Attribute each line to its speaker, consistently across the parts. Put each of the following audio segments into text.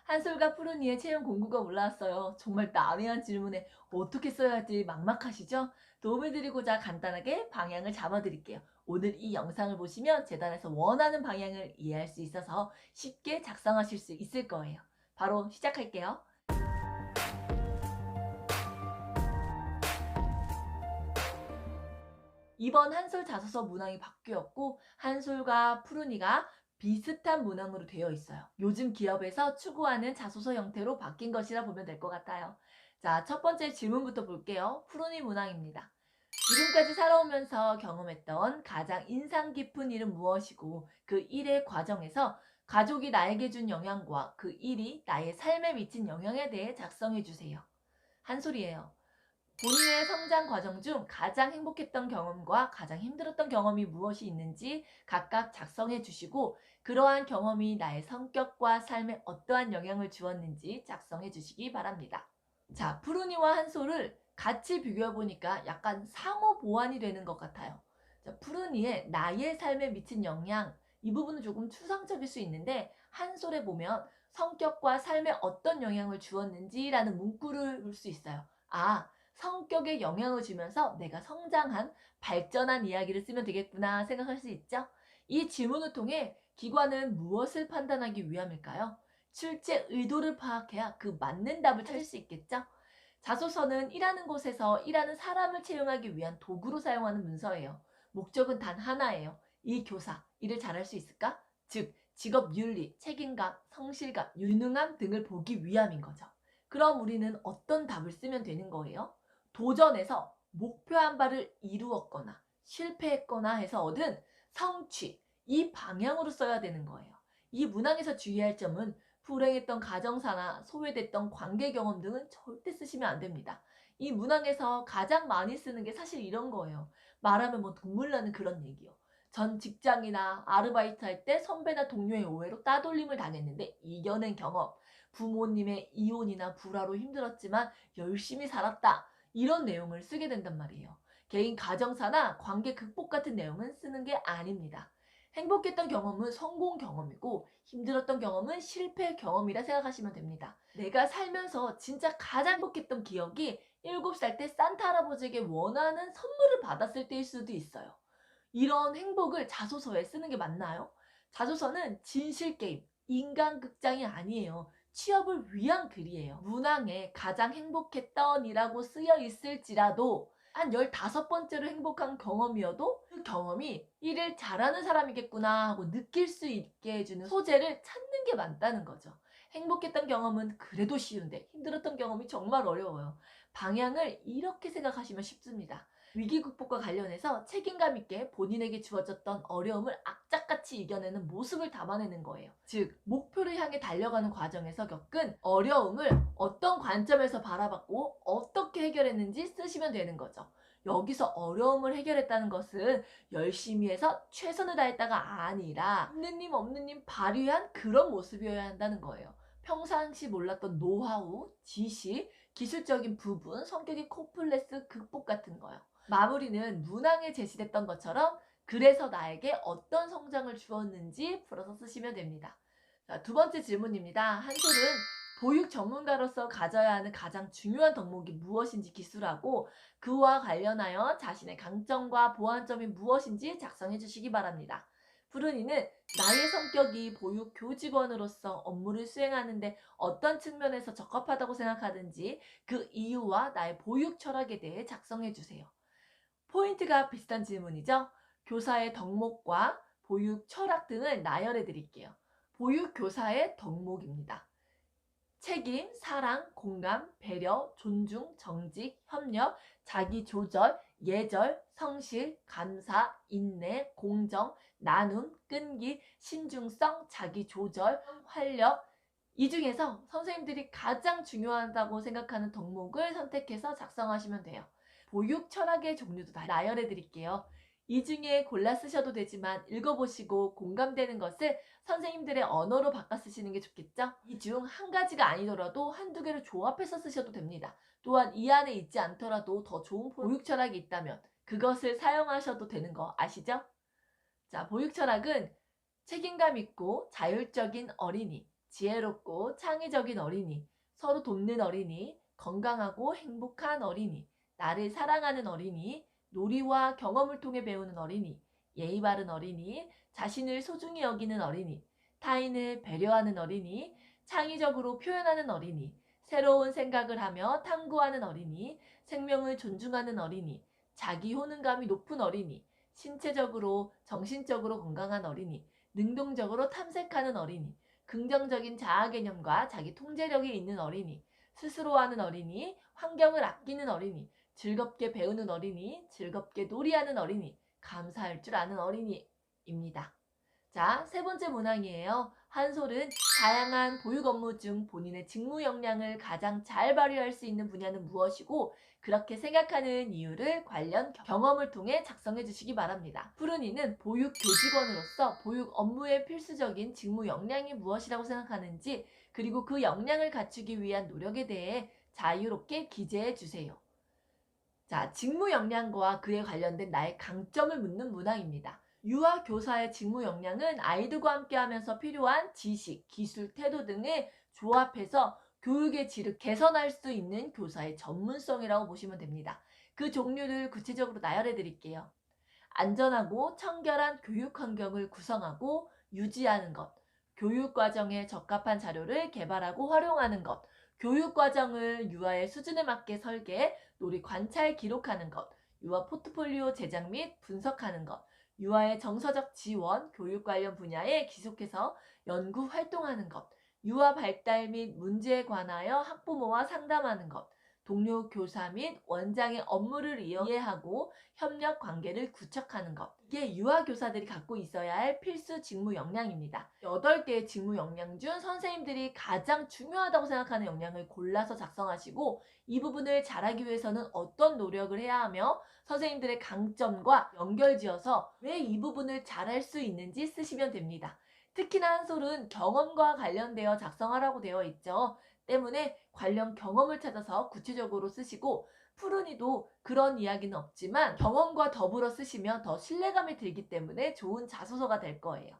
Speaker 1: 한솔과 푸른이의 채용 공고가 올라왔어요. 정말 난해한 질문에 어떻게 써야 할지 막막하시죠? 도움을 드리고자 간단하게 방향을 잡아드릴게요. 오늘 이 영상을 보시면 재단에서 원하는 방향을 이해할 수 있어서 쉽게 작성하실 수 있을 거예요. 바로 시작할게요. 이번 한솔 자소서 문항이 바뀌었고 한솔과 푸른이가 비슷한 문항으로 되어 있어요. 요즘 기업에서 추구하는 자소서 형태로 바뀐 것이라 보면 될 것 같아요. 자, 첫 번째 질문부터 볼게요. 푸른이 문항입니다. 지금까지 살아오면서 경험했던 가장 인상 깊은 일은 무엇이고 그 일의 과정에서 가족이 나에게 준 영향과 그 일이 나의 삶에 미친 영향에 대해 작성해 주세요. 한솔이에요. 본인의 성장 과정 중 가장 행복했던 경험과 가장 힘들었던 경험이 무엇이 있는지 각각 작성해 주시고 그러한 경험이 나의 성격과 삶에 어떠한 영향을 주었는지 작성해 주시기 바랍니다. 자, 푸른이와 한솔을 같이 비교해 보니까 약간 상호 보완이 되는 것 같아요. 자, 푸른이의 나의 삶에 미친 영향, 이 부분은 조금 추상적일 수 있는데 한솔에 보면 성격과 삶에 어떤 영향을 주었는지라는 문구를 볼 수 있어요. 아, 성격에 영향을 주면서 내가 성장한, 발전한 이야기를 쓰면 되겠구나 생각할 수 있죠? 이 질문을 통해 기관은 무엇을 판단하기 위함일까요? 실제 의도를 파악해야 그 맞는 답을 찾을 수 있겠죠? 자소서는 일하는 곳에서 일하는 사람을 채용하기 위한 도구로 사용하는 문서예요. 목적은 단 하나예요. 이 교사, 일을 잘할 수 있을까? 즉, 직업 윤리, 책임감, 성실감, 유능함 등을 보기 위함인 거죠. 그럼 우리는 어떤 답을 쓰면 되는 거예요? 도전에서 목표한 바를 이루었거나 실패했거나 해서 얻은 성취, 이 방향으로 써야 되는 거예요. 이 문항에서 주의할 점은 불행했던 가정사나 소외됐던 관계 경험 등은 절대 쓰시면 안 됩니다. 이 문항에서 가장 많이 쓰는 게 사실 이런 거예요. 말하면 뭐 눈물 나는 그런 얘기요. 전 직장이나 아르바이트 할 때 선배나 동료의 오해로 따돌림을 당했는데 이겨낸 경험. 부모님의 이혼이나 불화로 힘들었지만 열심히 살았다. 이런 내용을 쓰게 된단 말이에요. 개인 가정사나 관계 극복 같은 내용은 쓰는 게 아닙니다. 행복했던 경험은 성공 경험이고 힘들었던 경험은 실패 경험이라 생각하시면 됩니다. 내가 살면서 진짜 가장 행복했던 기억이 7살 때 산타 할아버지에게 원하는 선물을 받았을 때일 수도 있어요. 이런 행복을 자소서에 쓰는 게 맞나요? 자소서는 진실게임, 인간극장이 아니에요. 취업을 위한 글이에요. 문항에 가장 행복했던이라고 쓰여 있을지라도 한 15번째로 행복한 경험이어도 그 경험이 일을 잘하는 사람이겠구나 하고 느낄 수 있게 해주는 소재를 찾는 게 맞다는 거죠. 행복했던 경험은 그래도 쉬운데 힘들었던 경험이 정말 어려워요. 방향을 이렇게 생각하시면 쉽습니다. 위기 극복과 관련해서 책임감 있게 본인에게 주어졌던 어려움을 악착같이 이겨내는 모습을 담아내는 거예요. 즉, 목표를 향해 달려가는 과정에서 겪은 어려움을 어떤 관점에서 바라봤고 어떻게 해결했는지 쓰시면 되는 거죠. 여기서 어려움을 해결했다는 것은 열심히 해서 최선을 다했다가 아니라 있는 님 없는 님 발휘한 그런 모습이어야 한다는 거예요. 평상시 몰랐던 노하우, 지식, 기술적인 부분, 성격의 콤플렉스 극복 같은 거요. 마무리는 문항에 제시됐던 것처럼 그래서 나에게 어떤 성장을 주었는지 풀어서 쓰시면 됩니다. 자, 두 번째 질문입니다. 한솔은 보육 전문가로서 가져야 하는 가장 중요한 덕목이 무엇인지 기술하고 그와 관련하여 자신의 강점과 보완점이 무엇인지 작성해 주시기 바랍니다. 푸른이는 나의 성격이 보육 교직원으로서 업무를 수행하는데 어떤 측면에서 적합하다고 생각하든지 그 이유와 나의 보육 철학에 대해 작성해 주세요. 포인트가 비슷한 질문이죠. 교사의 덕목과 보육 철학 등을 나열해 드릴게요. 보육 교사의 덕목입니다. 책임, 사랑, 공감, 배려, 존중, 정직, 협력, 자기조절, 예절, 성실, 감사, 인내, 공정, 나눔, 끈기, 신중성, 자기조절, 활력. 이 중에서 선생님들이 가장 중요하다고 생각하는 덕목을 선택해서 작성하시면 돼요. 보육 철학의 종류도 다 나열해 드릴게요. 이 중에 골라 쓰셔도 되지만 읽어보시고 공감되는 것을 선생님들의 언어로 바꿔 쓰시는 게 좋겠죠? 이 중 한 가지가 아니더라도 한두 개를 조합해서 쓰셔도 됩니다. 또한 이 안에 있지 않더라도 더 좋은 보육 철학이 있다면 그것을 사용하셔도 되는 거 아시죠? 자, 보육 철학은 책임감 있고 자율적인 어린이, 지혜롭고 창의적인 어린이, 서로 돕는 어린이, 건강하고 행복한 어린이, 나를 사랑하는 어린이, 놀이와 경험을 통해 배우는 어린이, 예의 바른 어린이, 자신을 소중히 여기는 어린이, 타인을 배려하는 어린이, 창의적으로 표현하는 어린이, 새로운 생각을 하며 탐구하는 어린이, 생명을 존중하는 어린이, 자기 효능감이 높은 어린이, 신체적으로 정신적으로 건강한 어린이, 능동적으로 탐색하는 어린이, 긍정적인 자아 개념과 자기 통제력이 있는 어린이, 스스로 하는 어린이, 환경을 아끼는 어린이, 즐겁게 배우는 어린이, 즐겁게 놀이하는 어린이, 감사할 줄 아는 어린이입니다. 자, 세 번째 문항이에요. 한솔은 다양한 보육 업무 중 본인의 직무 역량을 가장 잘 발휘할 수 있는 분야는 무엇이고 그렇게 생각하는 이유를 관련 경험을 통해 작성해 주시기 바랍니다. 푸른이는 보육 교직원으로서 보육 업무의 필수적인 직무 역량이 무엇이라고 생각하는지 그리고 그 역량을 갖추기 위한 노력에 대해 자유롭게 기재해 주세요. 자, 직무 역량과 그에 관련된 나의 강점을 묻는 문항입니다. 유아 교사의 직무 역량은 아이들과 함께하면서 필요한 지식, 기술, 태도 등을 조합해서 교육의 질을 개선할 수 있는 교사의 전문성이라고 보시면 됩니다. 그 종류를 구체적으로 나열해 드릴게요. 안전하고 청결한 교육 환경을 구성하고 유지하는 것, 교육 과정에 적합한 자료를 개발하고 활용하는 것, 교육 과정을 유아의 수준에 맞게 설계, 놀이 관찰 기록하는 것, 유아 포트폴리오 제작 및 분석하는 것, 유아의 정서적 지원, 교육 관련 분야에 기속해서 연구 활동하는 것, 유아 발달 및 문제에 관하여 학부모와 상담하는 것, 동료 교사 및 원장의 업무를 이해하고 협력 관계를 구축하는 것. 이게 유아 교사들이 갖고 있어야 할 필수 직무 역량입니다. 8개의 직무 역량 중 선생님들이 가장 중요하다고 생각하는 역량을 골라서 작성하시고 이 부분을 잘하기 위해서는 어떤 노력을 해야 하며 선생님들의 강점과 연결지어서 왜 이 부분을 잘할 수 있는지 쓰시면 됩니다. 특히나 한솔은 경험과 관련되어 작성하라고 되어 있죠. 때문에 관련 경험을 찾아서 구체적으로 쓰시고 푸른이도 그런 이야기는 없지만 경험과 더불어 쓰시면 더 신뢰감이 들기 때문에 좋은 자소서가 될 거예요.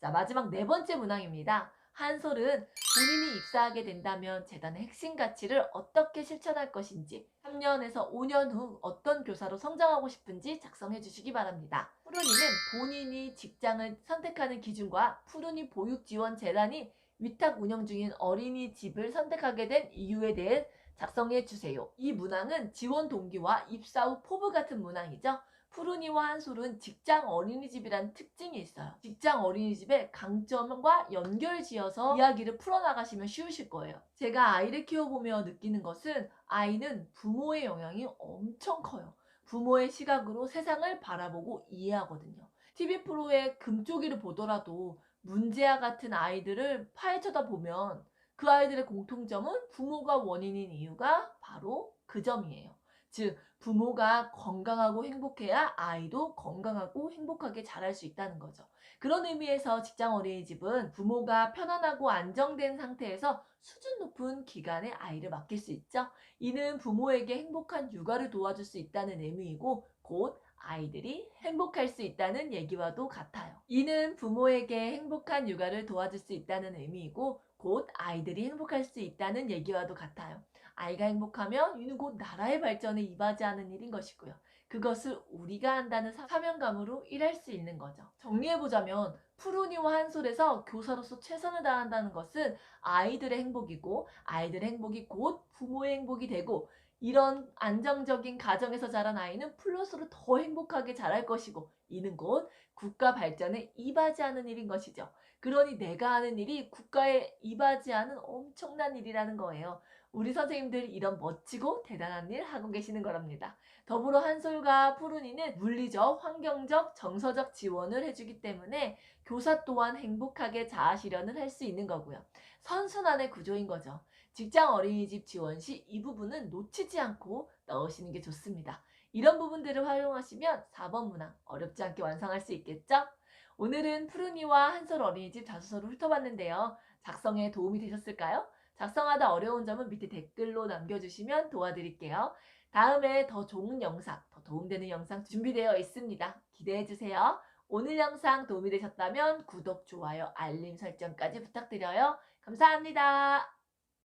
Speaker 1: 자, 마지막 네 번째 문항입니다. 한솔은 본인이 입사하게 된다면 재단의 핵심 가치를 어떻게 실천할 것인지 3년에서 5년 후 어떤 교사로 성장하고 싶은지 작성해 주시기 바랍니다. 푸른이는 본인이 직장을 선택하는 기준과 푸른이 보육지원재단이 위탁 운영 중인 어린이집을 선택하게 된 이유에 대해 작성해 주세요. 이 문항은 지원 동기와 입사 후 포부 같은 문항이죠. 푸른이와 한솔은 직장 어린이집이라는 특징이 있어요. 직장 어린이집의 강점과 연결지어서 이야기를 풀어나가시면 쉬우실 거예요. 제가 아이를 키워보며 느끼는 것은 아이는 부모의 영향이 엄청 커요. 부모의 시각으로 세상을 바라보고 이해하거든요. TV 프로의 금쪽이를 보더라도 문제아 같은 아이들을 파헤쳐다 보면 그 아이들의 공통점은 부모가 원인인 이유가 바로 그 점이에요. 즉, 부모가 건강하고 행복해야 아이도 건강하고 행복하게 자랄 수 있다는 거죠. 그런 의미에서 직장 어린이집은 부모가 편안하고 안정된 상태에서 수준 높은 기간에 아이를 맡길 수 있죠. 이는 부모에게 행복한 육아를 도와줄 수 있다는 의미이고 곧 아이들이 행복할 수 있다는 얘기와도 같아요. 이는 부모에게 행복한 육아를 도와줄 수 있다는 의미이고 곧 아이들이 행복할 수 있다는 얘기와도 같아요. 아이가 행복하면 이는 곧 나라의 발전에 이바지하는 일인 것이고요. 그것을 우리가 한다는 사명감으로 일할 수 있는 거죠. 정리해보자면 푸르니와 한솔에서 교사로서 최선을 다한다는 것은 아이들의 행복이고 아이들의 행복이 곧 부모의 행복이 되고 이런 안정적인 가정에서 자란 아이는 플러스로 더 행복하게 자랄 것이고 이는 곧 국가 발전에 이바지하는 일인 것이죠. 그러니 내가 하는 일이 국가에 이바지하는 엄청난 일이라는 거예요. 우리 선생님들 이런 멋지고 대단한 일 하고 계시는 거랍니다. 더불어 한솔과 푸른이는 물리적, 환경적, 정서적 지원을 해주기 때문에 교사 또한 행복하게 자아 실현을 할 수 있는 거고요. 선순환의 구조인 거죠. 직장 어린이집 지원 시 이 부분은 놓치지 않고 넣으시는 게 좋습니다. 이런 부분들을 활용하시면 4번 문항 어렵지 않게 완성할 수 있겠죠? 오늘은 푸른이와 한솔 어린이집 자소서를 훑어봤는데요. 작성에 도움이 되셨을까요? 작성하다 어려운 점은 밑에 댓글로 남겨주시면 도와드릴게요. 다음에 더 좋은 영상, 더 도움되는 영상 준비되어 있습니다. 기대해주세요. 오늘 영상 도움이 되셨다면 구독, 좋아요, 알림 설정까지 부탁드려요. 감사합니다.